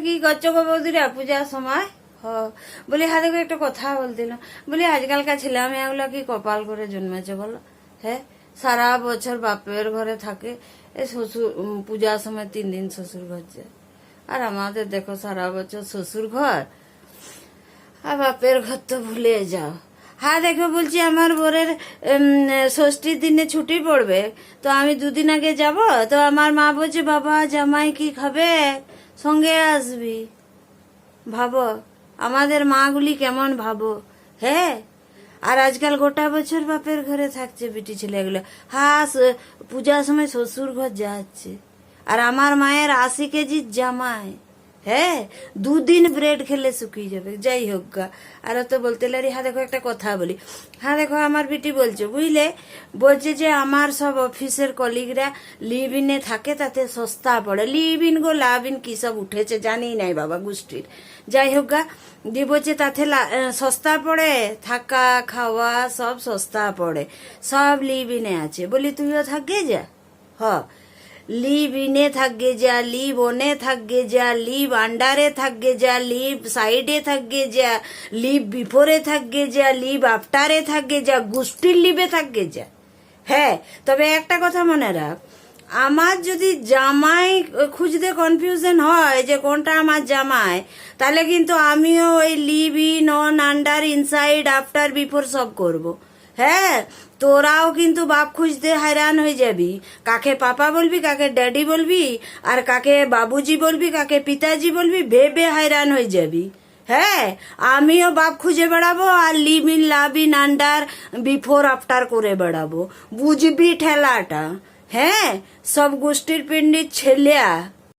কি করছো গো বৌদিরা পূজার সময়? বলি হ্যাঁ দেখো একটা কথা বলছিলাম, বলি আজকালকার ছেলে মেয়েগুলো কি কপাল করে জন্মেছে বলো? হ্যাঁ, সারা বছর বাপের ঘরে থাকে, এ শ্বশুর পূজার সময় 3 দিন শ্বশুর ঘর যায়। আর আমাদের দেখো সারা বছর শ্বশুর ঘর আর বাপের ঘর তো ভুলে যাও। হ্যাঁ দেখো বলছি আমার বোরের ষষ্ঠীর দিনে ছুটি পড়বে, তো আমি 2 দিন আগে যাব। তো আমার মা বলছে বাবা জামাই কি খাবে, সঙ্গে আসবি। ভাবো আমাদের মাগুলি কেমন, ভাবো। হ্যাঁ, আর আজকাল গোটা বছর বাপের ঘরে থাকছে বিটি ছেলেগুলো। হ্যাঁ, পূজার সময় শ্বশুর ঘর যাচ্ছে। আর আমার মায়ের 80 কেজির জামাই, হ্যাঁ 2 দিন ব্রেড খেলে শুকিয়ে যাবে। যাই হোক গা, আর তো বলতে লারি। হ্যাঁ দেখো একটা কথা বলি। হ্যাঁ দেখো আমার বিটি বলছে বুঝলে, বলছে যে আমার সব অফিসের কলিগরা লিভ ইনে থাকে, তাতে সস্তা পড়ে। Live in go love in কি সব উঠেছে জানি নাই বাবা গোষ্ঠীর। যাই হোক গা, দিয়ে বলছে তাতে সস্তা পড়ে, থাকা খাওয়া সব সস্তা পড়ে, সব লিভ ইনে আছে। বলি তুইও থাকবে যা। হ, লিভ ইনে থাকবে যা, লিভ ওনে থাকবে যা, লিভ আন্ডারে থাকবে যা, লিভ সাইডে থাকবে যা, লিভ বিফোরে থাকবে যা, লিভ আফটারে থাকবে যা, গোষ্ঠীর লিভে থাকবে যা। হ্যাঁ, তবে একটা কথা মনে রাখ, আমার যদি জামাই খুঁজতে কনফিউশন হয় যে কোনটা আমার জামাই, তাহলে কিন্তু আমিও ওই live in on under inside after before সব করব। হ্যাঁ, তোরাও কিন্তু বাপ খুঁজতে হয়রান হয়ে যাবি। কাকে পাপা বলবি, কাকে ড্যাডি বলবি, আর কাকে বাবুজি বলবি, কাকে পিতাজি বলবি, ভেবে হয়রান হয়ে যাবি। হ্যাঁ, আমিও বাপ খুঁজে বেড়াবো আর live in love in under before after করে বেড়াবো। বুঝবি ঠেলাটা? হ্যাঁ, সব গোষ্ঠীর পিণ্ডির ছেলে